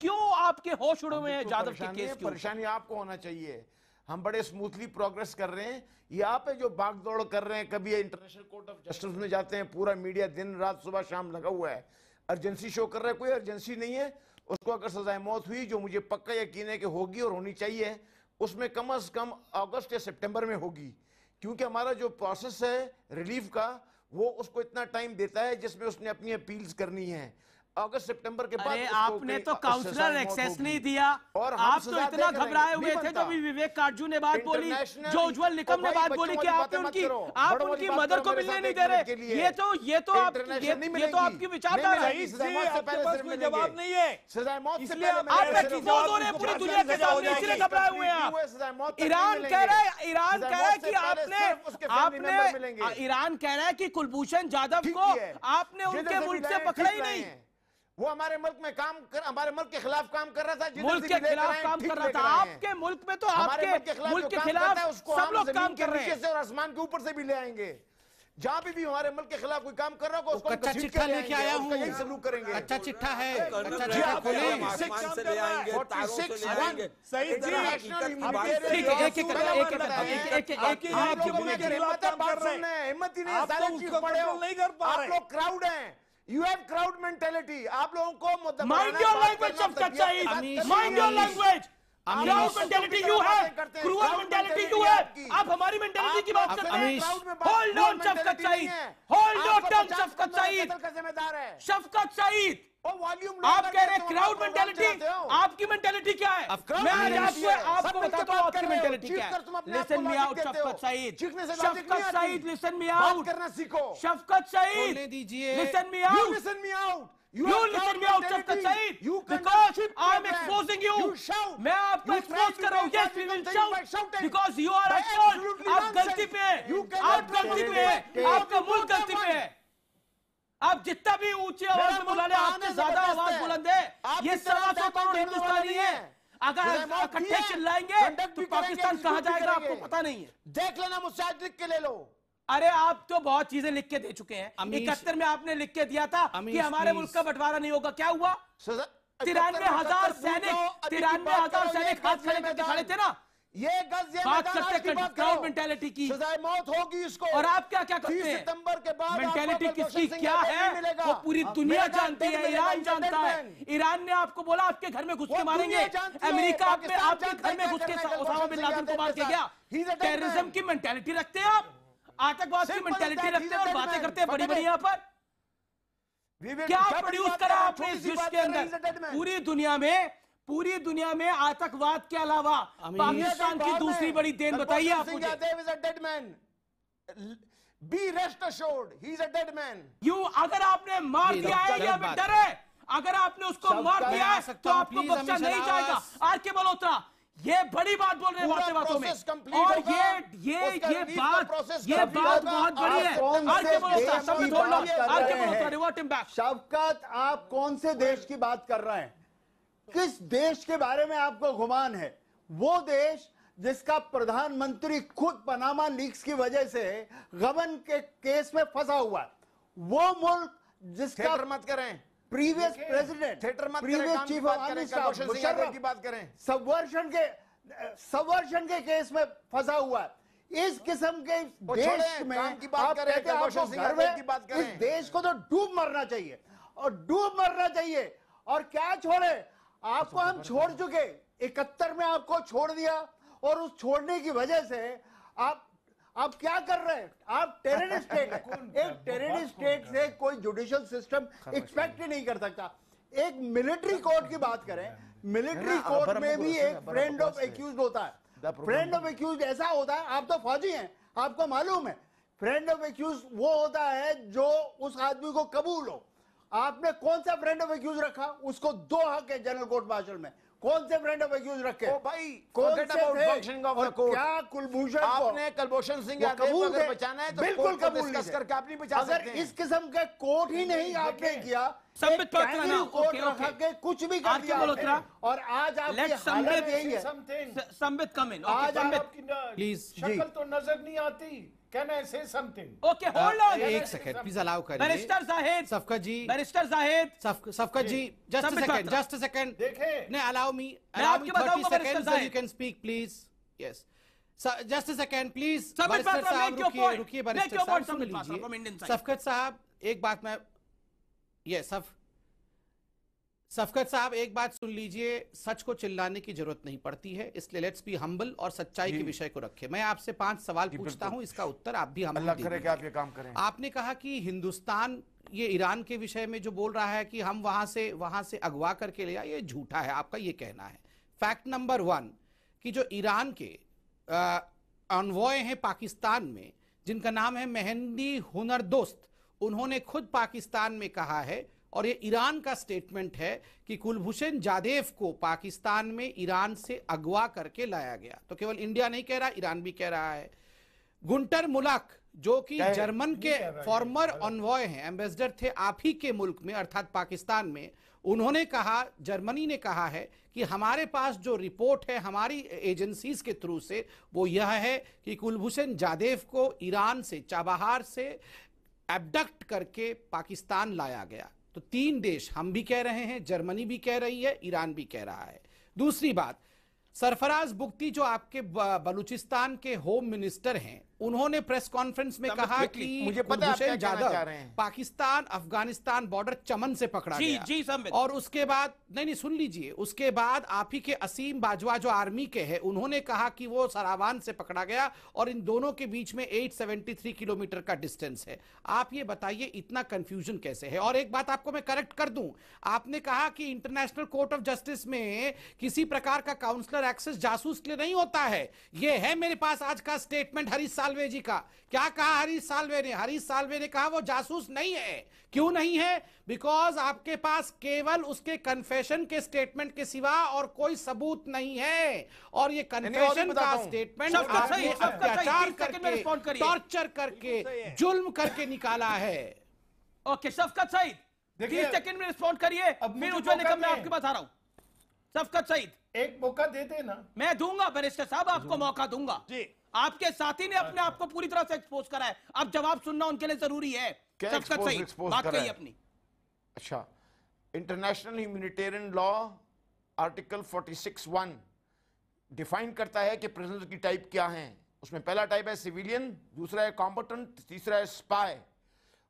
क्यों आपके होश उड़े हुए हैं जाधव के केस की? परेशानी आपको होना चाहिए। हम बड़े स्मूथली प्रोग्रेस कर रहे हैं। ये आप है जो भागदौड़ कर रहे हैं। कभी इंटरनेशनल कोर्ट ऑफ जस्टिस में जाते हैं, पूरा मीडिया दिन रात सुबह शाम लगा हुआ है, अर्जेंसी शो कर रहा है। कोई अर्जेंसी नहीं है। उसको अगर सजाए मौत हुई, जो मुझे पक्का यकीन है कि होगी और होनी चाहिए, उसमें कम से कम अगस्त या सितंबर में होगी, क्योंकि हमारा जो प्रोसेस है रिलीफ का वो उसको इतना टाइम देता है जिसमें उसने अपनी अपील्स करनी है। अगस्त सितंबर के बाद अरे आपने तो काउंसलर एक्सेस नहीं दिया और आप तो इतना घबराए हुए थे जब विवेक काटजू ने बात बोली, जो उज्जवल निकम ने बात बोली कि आप उनकी मदर को मिलने नहीं दे रहे। ये तो आपकी विचारधारा है। जवाब नहीं है, इसलिए आप पूरी दुनिया के सामने इसलिए घबराए हुए हैं आप। ईरान कह रहा है कि ईरान कह रहा है कि कुलभूषण जाधव को आपने उनके मुल्क से पकड़ा ही नहीं। वो हमारे मुल्क में हमारे मुल्क के खिलाफ काम कर रहा था, मुल्क के खिलाफ काम कर रहा था। आपके मुल्क में तो आपके मुल्क के खिलाफ सब लोग काम कर रहे हैं और आसमान के ऊपर से भी ले आएंगे। जहां भी हमारे मुल्क के खिलाफ कोई काम कर रहा हो उसको कच्चा चिट्ठा लेके आया हूं, यही सलूक करेंगे। अच्छा चिट्ठा है, कच्चा चिट्ठा खोलें। हिम्मत ही नहीं कर पा रहे। आप लोग क्राउड हैं, You have crowd mentality. आप लोगों को Mind your language, Shafkat Saeed. Mind your language. Crowd mentality you have. Cruel mentality you have. आप हमारी mentality की बात कर रहे हैं। Hold on, Shafkat Saeed. Hold on, Shafkat Saeed. Shafkat Saeed. आप कह रहे हैं क्राउड मेंटेलिटी, आपकी मेंटेलिटी क्या है? मैं आज आपको बताता हूं आपकी मेंटेलिटी क्या है। Listen me out Shafqat Saeed, Shafqat Saeed listen me out, करना सीखो। शफकत सईद दीजिए, listen me out, listen me out, you listen me out Shafqat Saeed, because I am exposing you. मैं आपको एक्सपोज कर रहा हूं। Yes, we will shout because you are at fault. आप गलती पे हैं, आप गलती पे हैं, आपका मुल्क गलती पे है। आप जितना भी ऊंची आवाज में बुला ले, आपसे ज्यादा आवाज बुलंद है। ये 125 करोड़ हिंदुस्तानी है। अगर इकट्ठे चिल्लाएंगे तो पाकिस्तान कहां जाएगा आपको पता नहीं है। देख लेना, मुझसे आज लिख के ले लो। अरे आप तो बहुत चीजें लिख के दे चुके हैं। 71 में आपने लिख के दिया था कि हमारे मुल्क का बंटवारा नहीं होगा। क्या हुआ? 93,000 सैनिक हाथ खड़े करके खड़े थे ना। ये बात करते क्राउड मेंटालिटी की, सजाए मौत होगी इसको। और आप क्या क्या करते हैं? सितंबर के बाद मेंटालिटी किसकी क्या है वो पूरी दुनिया जानती है, ईरान जानता है। ईरान ने आपको बोला आपके घर में घुस के मारेंगे। अमेरिका आपके घर में घुस के ओसामा बिन लादेन को मार के गया। टेररिज्म की मेंटालिटी रखते हैं आप, आतंकवाद की मेंटालिटी रखते हैं और बातें करते हैं बड़ी बड़ी। यहाँ पर क्या प्रोड्यूस करा आपने इस विश्व के अंदर? पूरी दुनिया में आतंकवाद के अलावा पाकिस्तान की दूसरी बड़ी देन बताइए आप मुझे। Be rest assured, he is a dead man. अगर आपने मार दिया है या में डर है, अगर आपने उसको मार दिया है तो आपको बख्शा नहीं जाएगा। आर के मल्होत्रा ये बड़ी बात बोल रहे हैं बातों में, और ये बात बहुत बड़ी है। आर के मल्होत्रा शफकत, आप कौन से देश की बात कर रहे हैं? किस देश के बारे में आपको गुमान है? वो देश जिसका प्रधानमंत्री खुद पनामा लीक्स की वजह से गबन के केस में फंसा हुआ है, वो मुल्क जिसका मत करें, previous president, previous chief of army staff की बात करें, सबवर्शन के केस में फंसा हुआ है। इस किस्म के देश में आप कहते हैं आपको गर्व है? इस देश को तो डूब मरना चाहिए, और डूब मरना चाहिए। और क्या छोड़े, आपको हम छोड़ चुके। 71 में आपको छोड़ दिया, और उस छोड़ने की वजह से आप क्या कर रहे हैं? आप टेररिस्ट स्टेट है। एक टेररिस्ट स्टेट से कोई जुडिशियल सिस्टम एक्सपेक्ट ही नहीं कर सकता। एक मिलिट्री कोर्ट की बात करें, मिलिट्री कोर्ट में भी एक फ्रेंड ऑफ एक्यूज्ड होता है। फ्रेंड ऑफ एक्यूज्ड ऐसा होता है, आप तो फौजी हैं, आपको मालूम है, फ्रेंड ऑफ एक्यूज्ड वो होता है जो उस आदमी को कबूल हो। आपने कौन सा फ्रेंड ऑफ एक्यूज रखा? उसको 2 हक है जनरल कोर्ट मार्शल में। कौन से फ्रेंड ऑफ एक्यूज रखे? भाई कौन से थे? क्या कुलभूषण आपने कुलभूषण सिंह कबूल बचाना है तो बिल्कुल कबूल करके आप नहीं बचा सकते। अगर इस किस्म के कोर्ट ही नहीं आपने किया, कोर्ट रखा के कुछ भी कर दिया, और आज आपकी हालत यही है। संबित कम इन, आज प्लीज, शक्ल तो नजर नहीं आती। Can I say something? Okay, hold on. एक सेकंड प्लीज अलाउ करिए। Barrister Zahid, Shafqat ji, barrister Zahid, Shafqat ji, just a second. देखें, नहीं, allow me 30 seconds so you can speak please. Yes, just a second please. Barrister साहब रुकिए, बैरिस्टर साहब सुन लीजिए। सफकत साहब एक बात मैं, सफकत साहब एक बात सुन लीजिए, सच को चिल्लाने की जरूरत नहीं पड़ती है, इसलिए लेट्स बी हम्बल और सच्चाई के विषय को रखें। मैं आपसे 5 सवाल पूछता हूं, इसका उत्तर आप भी अल्लाह करे कि आप ये काम करें। आपने कहा कि हिंदुस्तान ये ईरान के विषय में जो बोल रहा है कि हम वहां से अगवा करके ले आए, ये झूठा है, आपका ये कहना है। फैक्ट नंबर 1 कि जो ईरान के अनवॉय हैं पाकिस्तान में, जिनका नाम है मेहंदी हुनर दोस्त, उन्होंने खुद पाकिस्तान में कहा है, और ये ईरान का स्टेटमेंट है कि कुलभूषण जादेव को पाकिस्तान में ईरान से अगवा करके लाया गया। तो केवल इंडिया नहीं कह रहा, ईरान भी कह रहा है। गुंटर मुलाक जो कि जर्मन के फॉर्मर ऑनवॉय हैं, एम्बेसडर थे आप ही के मुल्क में अर्थात पाकिस्तान में, उन्होंने कहा, जर्मनी ने कहा है कि हमारे पास जो रिपोर्ट है हमारी एजेंसीज के थ्रू से, वो यह है कि कुलभूषण जादेव को ईरान से, चाबहार से एब्डक्ट करके पाकिस्तान लाया गया। तो 3 देश, हम भी कह रहे हैं, जर्मनी भी कह रही है, ईरान भी कह रहा है। दूसरी बात, सरफराज बुख्ती जो आपके बलूचिस्तान के होम मिनिस्टर हैं, उन्होंने प्रेस कॉन्फ्रेंस में कहा कि मुझे पता है आप क्या कहना चाह रहे हैं। पाकिस्तान अफगानिस्तान बॉर्डर चमन से पकड़ा गया। जी संबित। और उसके बाद नहीं सुन लीजिए, उसके बाद आप ही के असीम बाजवा जो आर्मी के हैं, उन्होंने कहा कि वो सरावान से पकड़ा गया और इन दोनों के बीच में 873 किलोमीटर का डिस्टेंस है। आप ये बताइए इतना कंफ्यूजन कैसे है। और एक बात आपको मैं करेक्ट कर दूं, आपने कहा कि इंटरनेशनल कोर्ट ऑफ जस्टिस में किसी प्रकार का काउंसलर एक्सेस जासूस के लिए नहीं होता है। ये है मेरे पास आज का स्टेटमेंट हरीश साल्वे जी का। क्या कहा हरीश साल्वे ने? हरीश साल्वे ने कहा वो जासूस नहीं है। क्यों नहीं है? बिकॉज आपके पास केवल उसके कन्फेशन के स्टेटमेंट के सिवा और कोई सबूत नहीं है, और ये कन्फेशन का स्टेटमेंट आपने अत्याचार करके, टॉर्चर करके, जुल्म करके निकाला है। ओके शफकत सईद, 30 सेकंड में रिस्पॉन्ड करिए, फिर उज्जवल निकम मैं आपके पास आ रहा हूं। शफकत सईद, एक मौका देते ना। मैं दूंगा बैरिस्टर साहब, आपको मौका दूंगा जी। आपके साथी ने अपने आप को पूरी तरह से एक्सपोज करा है, अब जवाब सुनना उनके लिए जरूरी है। शफकत सईद, बात कहिए अपनी। अच्छा, international humanitarian law article 46(1) define करता है कि प्रिजनर की टाइप क्या है। उसमें पहला टाइप है सिविलियन, दूसरा है कॉम्बेटेंट, तीसरा है स्पाई।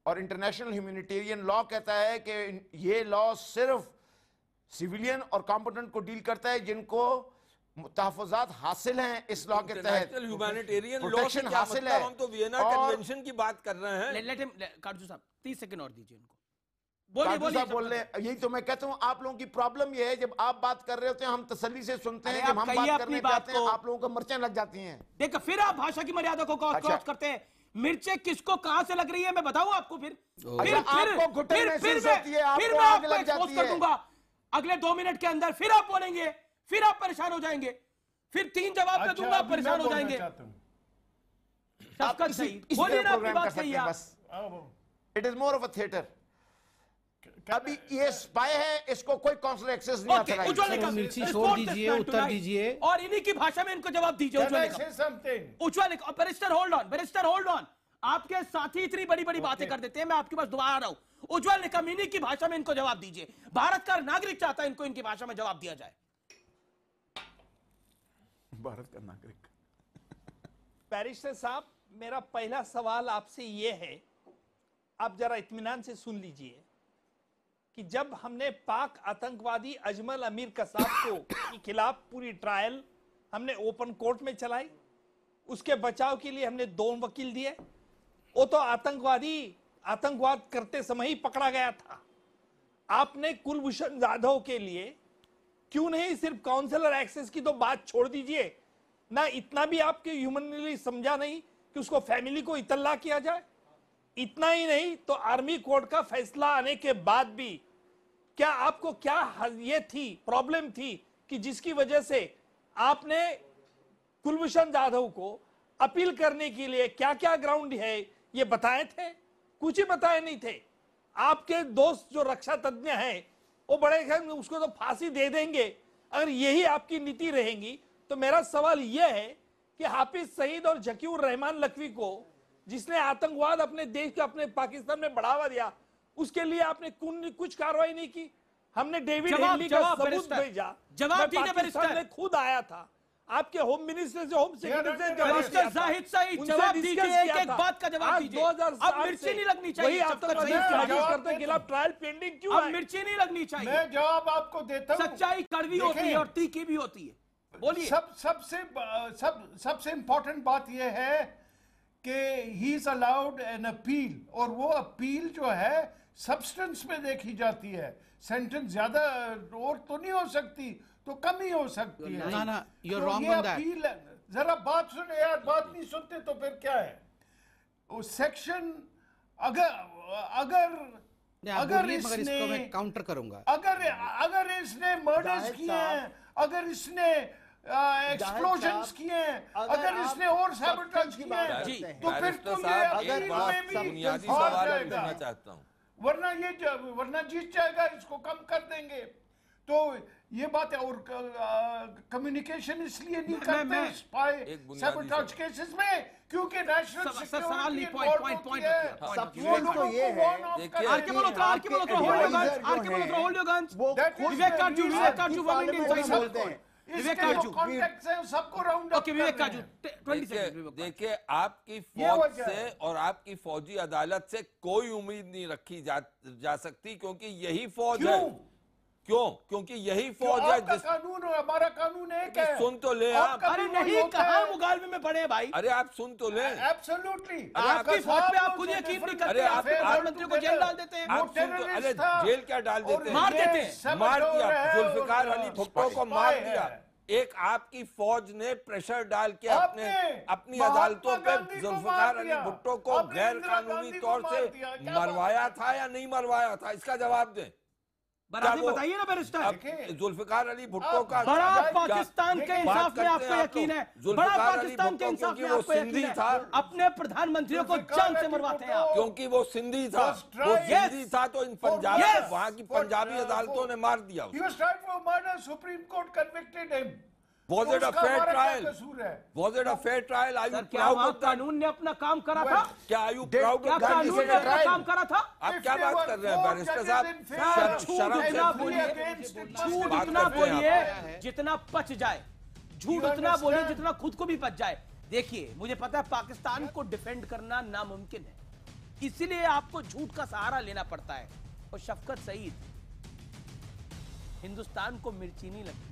और इंटरनेशनल ह्यूमैनिटेरियन लॉ कहता है कि ये लॉ सिर्फ सिविलियन और कॉम्बेटेंट को डील करता है जिनको तहफ़्फ़ुज़ात हासिल हैं इस लॉ के तहत। ह्यूमैनिटेरियन लॉ से क्या हासिल मतलब? है। हम तो वियना कन्वेंशन की बात कर रहे हैं। लेट हिम, काटजू साहब 30 सेकंड और दीजिए उनको। बोल रहे, यही तो मैं कहता हूं, आप लोगों की प्रॉब्लम ये है, जब आप बात कर रहे होते हैं हम तसल्ली से सुनते हैं, जब हम बात करने जाते हैं आप लोगों को मिर्चें लग जाती हैं। देखो फिर आप भाषा की मर्यादा को क्रॉस करते हैं। मिर्चें किसको कहां से लग रही है मैं बताऊं आपको। फिर आपको घुटन महसूस होती है, आपको आग लग जाती है। अगले 2 मिनट के अंदर फिर आप बोलेंगे, फिर आप परेशान हो जाएंगे, फिर 3 जवाब में दूंगा, आप परेशान हो जाएंगे। शफकत सईद, बोलिए ना अपनी बात कहिए। It is more of a theatre. अभी ये स्पाई है, इसको कोई काउंसलर एक्सेस नहीं आता। छोड़ दीजिए, उत्तर दीजिए और इन्हीं की भाषा में इनको जवाब दीजिए। Ujjwal, barrister hold on, barrister hold on. आपके साथी इतनी बड़ी बड़ी बातें कर देते हैं, मैं आपके पास दोबारा आ रहा हूं। उज्जवल निकम, इन्हीं की भाषा में इनको जवाब दीजिए। भारत का नागरिक चाहता है इनको इनकी भाषा में जवाब दिया जाए। भारत का नागरिक। बैरिस्टर साहब, मेरा पहला सवाल आपसे यह है, आप जरा इत्मीनान से सुन लीजिए कि जब हमने पाक आतंकवादी अजमल अमीर कसाब के खिलाफ पूरी ट्रायल हमने ओपन कोर्ट में चलाई, उसके बचाव के लिए हमने 2 वकील दिए। वो तो आतंकवाद करते समय ही पकड़ा गया था। आपने कुलभूषण जाधव के लिए क्यों नहीं सिर्फ काउंसलर एक्सेस की तो बात छोड़ दीजिए ना, इतना भी आपके ह्यूमनली समझा नहीं कि उसको फैमिली को इतला किया जाए। इतना ही नहीं तो आर्मी कोर्ट का फैसला आने के बाद भी क्या आपको क्या ये थी प्रॉब्लम थी कि जिसकी वजह से आपने कुलभूषण जाधव को अपील करने के लिए क्या क्या ग्राउंड है ये बताए थे? कुछ ही बताए नहीं थे। आपके दोस्त जो रक्षा तज्ञ हैं वो बड़े उसको तो फांसी दे देंगे। अगर यही आपकी नीति रहेगी तो मेरा सवाल यह है कि हाफिज सईद और जकीउर रहमान लखवी को, जिसने आतंकवाद अपने देश के अपने पाकिस्तान में बढ़ावा दिया, उसके लिए आपने कुछ कार्रवाई नहीं की। हमने डेविड हेडली का सबूत भेजा, पाकिस्तान में खुद आया था, आपके होम मिनिस्टर से, होम सेक्रेटरी से जवाब मिनिस्टर दिया था। जाहिद सईद उनसे जवाब discuss दीजिए, किया एक-एक था। बात का जवाब आज दीजिए। 2007 अब मिर्ची से नहीं लगनी चाहिए, वही शफकत आतंकवादी सईद के जवाब करते के खिलाफ ट्रायल पेंडिंग क्यों अब है? मिर्ची नहीं लगनी चाहिए। मैं जवाब आपको देता हूं। सच्चाई कड़वी होती है और तीखी भी होती है। बोलिए। सबसे इंपॉर्टेंट बात यह है कि he is allowed an appeal, और वो अपील जो है सब्सटेंस में देखी जाती है। सेंटेंस ज्यादा और तो नहीं हो सकती, तो कम ही हो सकती है। ना you're तो wrong ये on that. अपील है। जरा बात सुने यार, बात नहीं सुनते तो फिर क्या है वो सेक्शन। अगर मगर इसको इसने मैं काउंटर करूंगा। अगर इसने मर्डर्स किए हैं, अगर इसने एक्सप्लोजन्स किए हैं, अगर इसने और सैबोटेज किए हैं, तो फिर तुम ये अपील में भी बुनियादी हार सवाल जाएगा। करना चाहता हूं। वरना जीत जाएगा, इसको कम कर देंगे। तो ये बात है। और कम्युनिकेशन इसलिए नहीं करते स्पाई सैबोटेज केसेस में क्योंकि नेशनल सिक्योरिटी पॉइंट तो ये है, RK Malhotra hold your guns. Vivek Katju बोलते हैं। विवेक काटजू सबको round okay Vivek Katju 20 second. देखिए, आपकी फौज से और आपकी फौजी अदालत से कोई उम्मीद नहीं रखी जा सकती, क्योंकि यही फौज है। क्यों? क्योंकि यही फौज है जिस कानून, हमारा कानून एक है। सुन तो ले आप। अरे नहीं, कहां मुगालमे में पड़े भाई। अरे आप सुन तो ले। एब्सोल्युटली। आपकी फौज पे आप खुद यकीन नहीं करते। आप प्रधानमंत्री को जेल डाल देते हैं। आप सुन तो, अरे जेल क्या डाल देते हैं? मार देते हैं। मार दिया, जुल्फिकार अली भुट्टो को मार दिया। एक आपकी फौज ने प्रेशर डाल के अपनी अदालतों पे जुल्फिकार अली भुट्टो को गैर कानूनी तौर से मरवाया था या नहीं मरवाया था, इसका जवाब दें। बताइए ना बैरिस्टर। जुल्फिकार अली भुट्टो का बड़ा पाकिस्तान के इंसाफ में आपको यकीन है? बड़ा पाकिस्तान के इंसाफ में आपको यकीन है? अपने प्रधानमंत्रियों को जान से मरवाते हैं आप। क्योंकि वो सिंधी था। वो सिंधी था तो इन पंजाबी, वहां की पंजाबी अदालतों ने मार दिया। Supreme court convicted him. Was it a fair trial? Was it a fair trial? Are you proud of that? कानून ने अपना काम करा था? क्या are you proud of that? कानून ने अपना काम करा था? आप क्या बात कर रहे हैं बैरिस्टर साहब? झूठ उतना बोलिए जितना पच जाए, झूठ उतना बोलिए जितना खुद को भी पच जाए। देखिए, मुझे पता है पाकिस्तान को डिफेंड करना नामुमकिन है, इसलिए आपको झूठ का सहारा लेना पड़ता है। और शफकत सईद, हिंदुस्तान को मिर्ची नहीं लगती,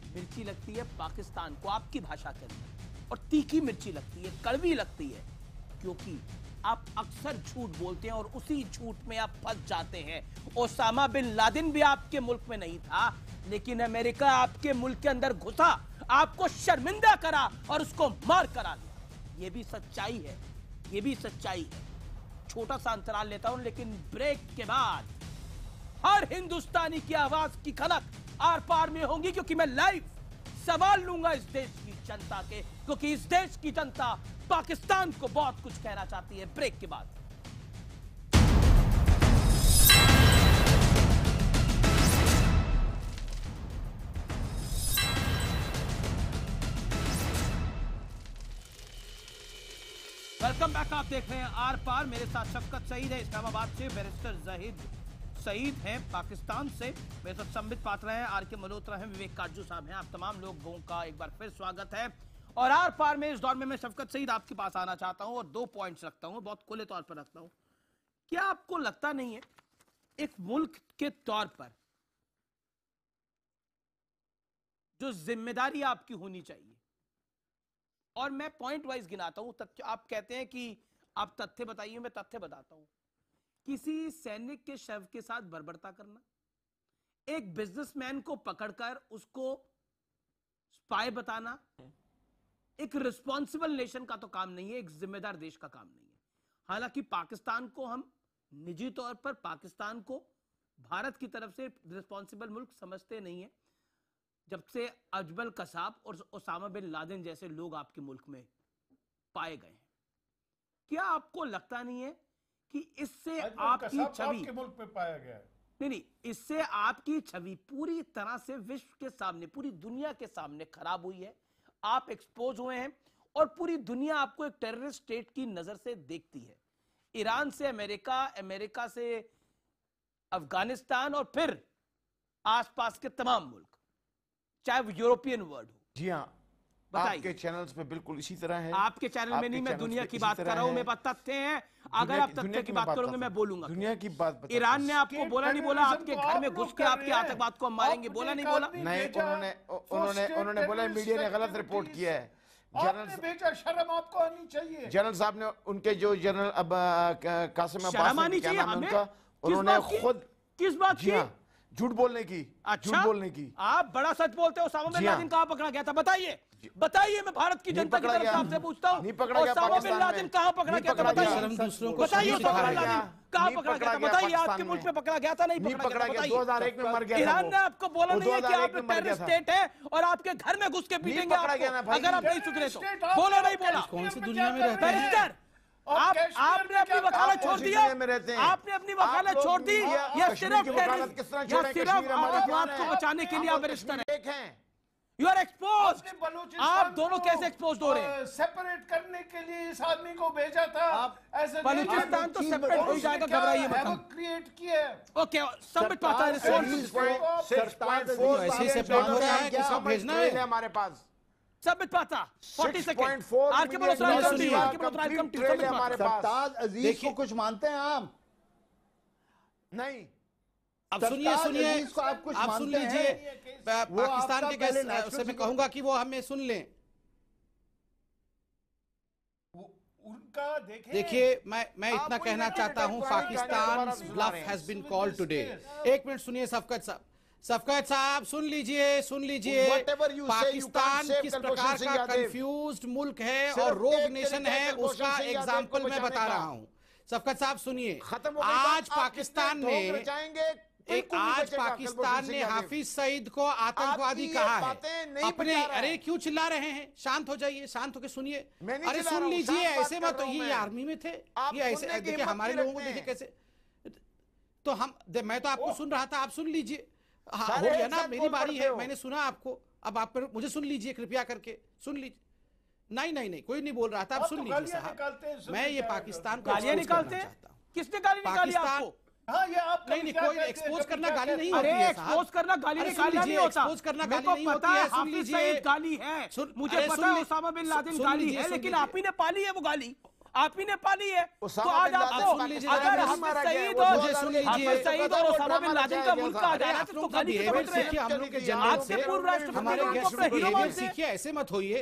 मिर्ची लगती है पाकिस्तान को आपकी भाषा के अंदर, और तीखी मिर्ची लगती है, कड़वी लगती है, क्योंकि आप अक्सर झूठ बोलते हैं और उसी झूठ में आप फंस जाते हैं। ओसामा बिन लादेन भी आपके मुल्क में नहीं था, लेकिन अमेरिका आपके मुल्क के अंदर घुसा, आपको शर्मिंदा करा और उसको मार करा दिया। ये भी सच्चाई है, ये भी सच्चाई है। छोटा सा अंतराल लेता हूं, लेकिन ब्रेक के बाद हर हिंदुस्तानी की आवाज की खनक आर पार में होंगी, क्योंकि मैं लाइव सवाल लूंगा इस देश की जनता के, क्योंकि इस देश की जनता पाकिस्तान को बहुत कुछ कहना चाहती है। ब्रेक के बाद वेलकम बैक। आप देख रहे हैं आर पार। मेरे साथ शफकत सईद है इस्लामाबाद से, बैरिस्टर जाहिद सईद हैं पाकिस्तान से, मेरे साथ संबित पात्रा हैं, आरके मल्होत्रा हैं, विवेक काटजू साहब हैं। आप तमाम लोगों का एक बार फिर स्वागत है। और आर पार में इस दौर में मैं शफकत सईद आपके पास आना चाहता हूं और 2 पॉइंट्स रखता हूं, बहुत खुले तौर पर रखता हूं। क्या आपको लगता नहीं है एक मुल्क के तौर पर जो जिम्मेदारी आपकी होनी चाहिए, और मैं पॉइंट वाइज गिनाता हूं, आप कहते हैं कि आप तथ्य बताइए, मैं तथ्य बताता हूं। किसी सैनिक के शव के साथ बर्बरता करना, एक बिजनेसमैन को पकड़कर उसको स्पाई बताना, एक रिस्पॉन्सिबल नेशन का तो काम नहीं है, एक जिम्मेदार देश का काम नहीं है। हालांकि पाकिस्तान को हम निजी तौर पर पाकिस्तान को भारत की तरफ से रिस्पॉन्सिबल मुल्क समझते नहीं है, जब से अजमल कसाब और ओसामा बिन लादेन जैसे लोग आपके मुल्क में पाए गए हैं। क्या आपको लगता नहीं है कि इससे आपकी छवि के मुल्क में पाया गया है? नहीं, इससे आपकी छवि पूरी तरह से विश्व के सामने, पूरी दुनिया के सामने खराब हुई है। आप एक्सपोज हुए हैं और पूरी दुनिया आपको एक टेररिस्ट स्टेट की नजर से देखती है। ईरान से अमेरिका, अमेरिका से अफगानिस्तान, और फिर आसपास के तमाम मुल्क, चाहे वो यूरोपियन वर्ल्ड हो। जी हाँ, आपके चैनल्स पे बिल्कुल इसी तरह है। आपके चैनल में नहीं, मैं दुनिया की बात कर रहा हूं, मेरे पास तथ्य हैं। अगर आप तथ्य की बात करोगे मैं बोलूंगा। दुनिया की बात ईरान ने आपको बोला नहीं बोला आपके घर में घुस के आपके आतंकवाद को हम मारेंगे, बोला नहीं बोला? नहीं, उन्होंने बोला मीडिया ने गलत रिपोर्ट किया है। आपने भेजा, शर्म आपको आनी चाहिए। जनरल साहब ने उनके जो जनरल अब कासिम शर्म आनी चाहिए हमें? उन्होंने खुद किस बात की? झूठ बोलने की। अच्छा, झूठ बोलने की। आप बड़ा सच बोलते हो। ओसामा बिन लादेन कहां पकड़ा गया था? बताइए, बताइए, मैं भारत की जनता की तरफ से आपसे पूछता हूं। ओसामा बिन लादेन कहां पकड़ा गया था? बताइए, बताइए, ओसामा बिन लादेन कहां पकड़ा गया था? बताइए, आपके मुल्क में पकड़ा गया था? नहीं पकड़ा गया? 2001 में मर गया। ईरान ने आपको बोला नहीं है कि आप टेररिस्ट स्टेट है और आपके घर में घुस के पीटेंगे आपको अगर आप नहीं सुधरे तो? बोला नहीं बोला? कौन सी दुनिया में रहते हैं? आपने अपनी वकालत छोड़ दिया, आपने अपनी वकालत छोड़ दी। या सिर्फ आतंकवाद को बचाने के लिए आप बैरिस्टर हैं? You are expose. आप दोनों कैसे एक्सपोज हो रहे हैं? सेपरेट करने के लिए इस आदमी को भेजा था। बलूचिस्तान तो सेपरेट हो जाएगा, घबराइए मत। क्रिएट किया। ओके, सबमिट पाता है रिसोर्स। 6.4 ऐसे सेपरेट हो रहा है, किसको भेजना है हमारे पास? सबमिट पाता 40 सेकंड। 6.4 आपके पास हमारे पास। सरताज अजीज को कुछ मानते हैं आप? नहीं। अब सुनिए, आप कुछ आप सुन लीजिए। पाकिस्तान के कैसे मैं कहूंगा कि वो हमें सुन लें। उनका देखिए, मैं इतना कहना चाहता हूं, Pakistan bluff has been called today. एक मिनट सुनिए सफकत साहब। सफकत साहब सुन लीजिए। पाकिस्तान किस प्रकार का कंफ्यूज्ड मुल्क है और रोग नेशन है, उसका एग्जाम्पल मैं बता रहा हूं। सफकत साहब सुनिए, आज पाकिस्तान ने हाफिज सईद को आतंकवादी कहा है। अपने अरे क्यों चिल्ला रहे हैं? शांत हो जाइए, शांत होकर सुनिए। अरे सुन लीजिए, ऐसे मत। ये आर्मी में थे, ये ऐसे देखिए हमारे लोगों को देखिए कैसे। तो मैं तो आपको सुन रहा था, आप सुन लीजिए। हाँ, हो गया ना, मेरी बारी है, मैंने सुना आपको। अब आप मुझे सुन लीजिए, कृपया करके सुन लीजिए। नहीं, कोई नहीं बोल रहा था, आप सुन लीजिए साहब। मैं ये पाकिस्तान को गालियां निकालते हैं। किसने गाली निकाली आपको? हाँ, ये आप नहीं, कोई एक्सपोज करना गाली नहीं होती है साहब। एक्सपोज करना गाली नहीं होता। एक्सपोज करना गाली नहीं होती है। सुन लीजिए, गाली है, मुझे पता है ओसामा बिन लादेन गाली है, लेकिन आप ही ने पाली है वो गाली, आप ही ने पाली है। तो आज आपको अगर हाफिज सईद और ओसामा बिन लादेन का मुल्क कहा जा रहा है तो गाली की जरूरत है। हम लोग के जनरल से, पूर्व राष्ट्रपति हमारे बिहेवियर सीखिए, ऐसे मत होइए।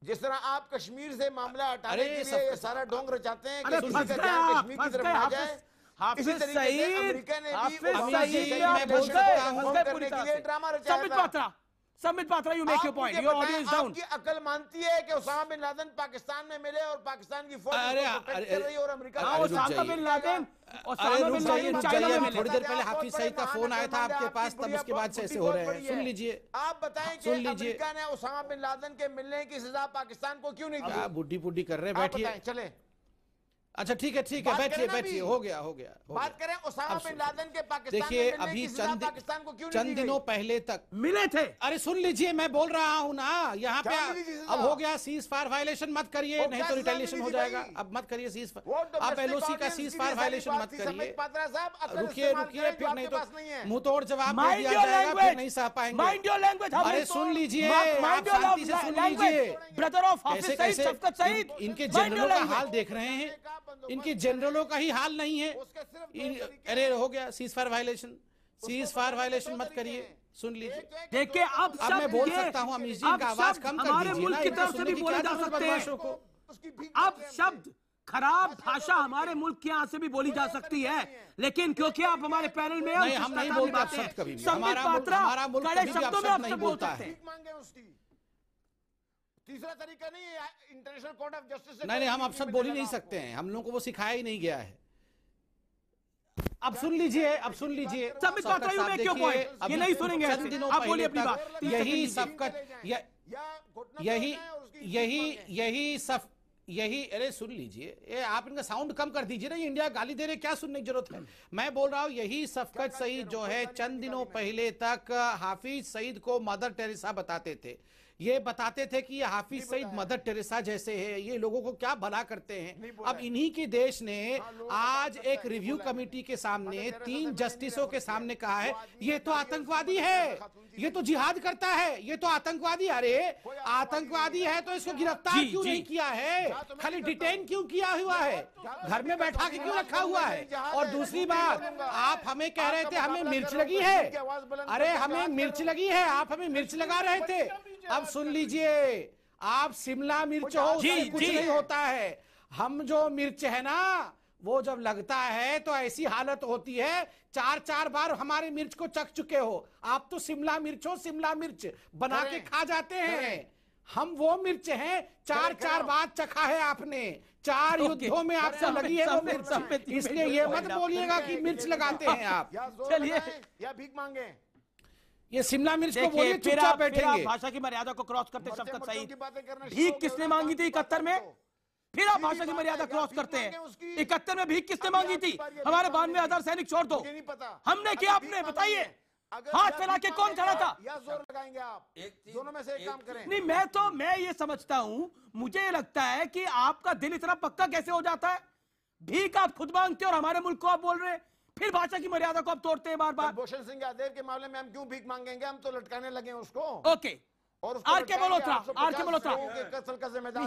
जिस तरह आप कश्मीर से मामला हटाने के लिए ये सारा ढोंग रचाते हैं कि कश्मीर की तरफ आ जाए। हाफिज सईद, अमेरिका ने भी submit Patra, you make your point, your audio is down. आपकी अकल मानती है कि ओसामा बिन लादेन पाकिस्तान में मिले और पाकिस्तान की फौज प्रोटेक्ट कर रही है और America Osama bin Laden China में मिले। थोड़ी देर पहले हाफिज सईद का फोन आया था आपके पास, तब उसके बाद से ऐसे हो रहे हैं। सुन लीजिए, आप बताएं कि अमेरिका ने ओसामा बिन लादेन के मिलने की सजा पाकिस्तान को क्यों नहीं दी? बुड्ढी कर रहे हैं, बैठिए। चले, अच्छा ठीक है, बैठिए। हो गया। बात करें ओसामा बिन लादेन के पाकिस्तान में देखिए, मिलने अभी की सजा पाकिस्तान को क्यों नहीं चंद दिनों पहले तक मिले थे। अरे सुन लीजिए, मैं बोल रहा हूं ना, यहाँ पे अब हो गया सीज फायर वायलेशन, मत करिए, नहीं तो रिटेलिएशन हो जाएगा। अब मत करिए सीज फायर, आप एलओसी का सीज फायर वायलेशन मत करिए। रुकिए, फिर नहीं तो मुंह तोड़ जवाब दे दिया जाएगा, फिर नहीं सह पाएंगे। अरे सुन लीजिए, आप शांति से सुन लीजिए। ब्रदर ऑफ हाफिज सईद, शफकत सईद, इनके जनरलों का हाल देख रहे हैं, इनके जनरलों का ही हाल नहीं है। अरे हो गया सीज फायर वायलेशन मत करिए। सुन लीजिए, देखिए अब मैं बोल सकता हूं, अमीश जी का आवाज कम कर हमारे मुल्क की तरफ से भी बोले जा सकते हैं। अब शब्द खराब भाषा हमारे मुल्क के यहाँ से भी बोली जा सकती है, लेकिन क्योंकि आप हमारे पैनल में हम नहीं बोलते आप शब्द कभी भी। हमारा मुल्क कड़े शब्दों में आपसे बोलता है। तीसरा तरीका नहीं है इंटरनेशनल कोर्ट ऑफ जस्टिस से। नहीं, हम अब शब्द बोल ही नहीं सकते हैं, हम लोगों को वो सिखाया ही नहीं गया है। अब सुन लीजिए, submit Patra, you make your point. ये नहीं सुनेंगे, आप बोलिए अपनी बात। यही सफकत, यही अरे सुन लीजिए, ये आप इनका साउंड कम कर दीजिए ना, ये इंडिया गाली दे रहे, क्या सुनने की जरूरत है? मैं बोल रहा हूं, यही सफकत सईद जो है चंद दिनों पहले तक हाफिज सईद को मदर टेरेसा बताते थे। ये बताते थे कि ये हाफिज सईद मदर टेरेसा जैसे है, ये लोगों को क्या भला करते हैं। अब इन्हीं के देश ने आज एक रिव्यू कमेटी के सामने 3 जस्टिसों के सामने कहा है ये तो आतंकवादी है, ये तो जिहाद करता है, ये तो आतंकवादी। अरे आतंकवादी है तो इसको गिरफ्तार क्यों नहीं किया है, खाली डिटेन क्यों किया हुआ है, घर में बैठा के क्यों रखा हुआ है। और दूसरी बात, आप हमें कह रहे थे हमें मिर्च लगी है, अरे हमें मिर्च लगी है, आप हमें मिर्च लगा रहे थे। अब सुन लीजिए, आप शिमला मिर्च हो उससे कुछ नहीं होता है। हम जो मिर्च है ना, वो जब लगता है तो ऐसी हालत होती है, 4-4 बार हमारे मिर्च को चख चुके हो। आप तो शिमला मिर्च हो, शिमला मिर्च बना के खा जाते हैं। हम वो मिर्च हैं, 4-4 बार चखा है आपने, 4 युद्धों में आपसे लगी है वो मिर्च। इसलिए ये मत बोलिएगा कि मिर्च लगाते हैं आप। चलिए या भीख मांगे, ये शिमला मिर्च को बोलिए, चुपचाप बैठेंगे। भाषा की मर्यादा को क्रॉस करते शफकत सईद, भीख किसने मांगी थी 71 में? फिर आप भाषा की मर्यादा क्रॉस करते हैं। 71 में भीख किसने मांगी थी? हमारे 92,000 सैनिक छोड़ दो, हमने क्या? आपने बताइए, हाथ चला के कौन खड़ा था? या जोर लगाएंगे आप? दोनों में से एक काम करें। नहीं, मैं ये समझता हूं, मुझे लगता है कि आपका दिल इतना पक्का कैसे हो जाता है? भीख आप खुद मांगते और हमारे मुल्क को आप बोल रहे हैं, फिर भाषा की मर्यादा को आप तोड़ते हैं बार बार। भूषण सिंह यादव के मामले में हम क्यों भीख मांगेंगे? हम तो लटकाने लगे उसको। ओके, और आर के मल्होत्रा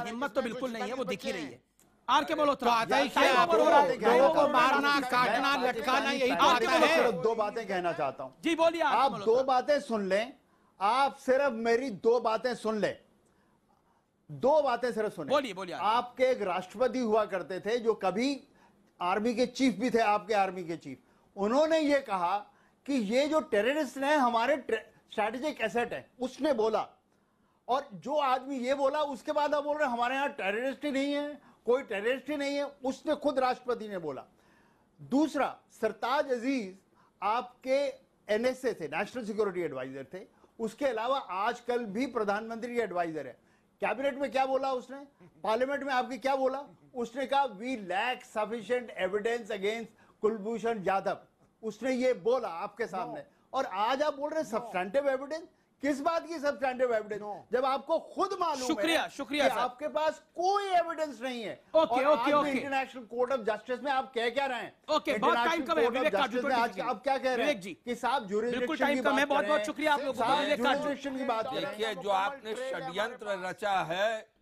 हिम्मत तो बिल्कुल नहीं है, वो दिख ही रही है। आर के मल्होत्रा लोगों को मारना, काटना, लटकाना, यही तो आता है। 2 बातें कहना चाहता हूं। जी बोलिए। आप 2 बातें सुन लें, आप सिर्फ मेरी 2 बातें सुन लें, 2 बातें सिर्फ सुने। बोलिए। आपके एक राष्ट्रपति हुआ करते थे जो कभी आर्मी के चीफ भी थे, आपके आर्मी के चीफ। उन्होंने ये कहा कि ये जो टेररिस्ट हैं हमारे स्ट्रैटेजिक एसेट है, उसने बोला। और जो आदमी ये बोला, उसके बाद आप बोल रहे हैं हमारे यहाँ टेररिस्ट ही नहीं है, कोई टेररिस्ट ही नहीं है, उसने खुद राष्ट्रपति ने बोला। दूसरा, सरताज अजीज आपके एनएसए थे, नेशनल सिक्योरिटी एडवाइजर थे, उसके अलावा आजकल भी प्रधानमंत्री के एडवाइजर है। कैबिनेट में क्या बोला उसने? पार्लियामेंट में आपकी क्या बोला? उसने कहा we lack sufficient evidence against Kulbhushan Jadhav, उसने ये बोला आपके सामने। और आज आप बोल रहे हैं सब्सटैंटिव एविडेंस? किस बात की सब्सटैंटिव एविडेंस? जब आपको खुद मालूम है शुक्रिया कि आपके पास कोई एविडेंस नहीं है। Okay. International court of justice में आप कह क्या रहे हैं? ओके, बहुत टाइम कम है विवेक, आप क्या कह रहे हैं कि साहब जुरिसडिक्शन की बात, बहुत शुक्रिया आप लोगों का जुरिसडिक्शन की बात करें। देखिए, जो आपने षड्यंत्र रचा है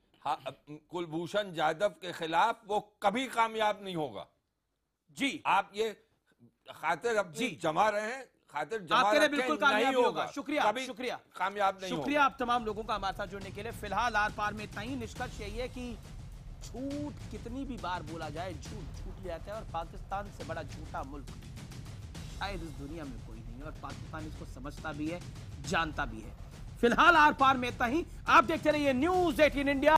कुलभूषण जाधव के खिलाफ, वो कभी कामयाब नहीं होगा। जी, आप ये खातिर अपनी जमा रहे हैं, खातिर जमा आपके लिए रखें, बिल्कुल कामयाब नहीं होगा। शुक्रिया कामयाब नहीं शुक्रिया आप तमाम लोगों का हमारे साथ जुड़ने के लिए। फिलहाल आर पार में इतना ही। निष्कर्ष यही है कि झूठ कितनी भी बार बोला जाए, झूठ छूट जाता है। और पाकिस्तान से बड़ा झूठा मुल्क शायद इस दुनिया में कोई नहीं है, और पाकिस्तान इसको समझता भी है, जानता भी है। फिलहाल आर पार में इतना ही। आप देखते रहिए News 18 इंडिया।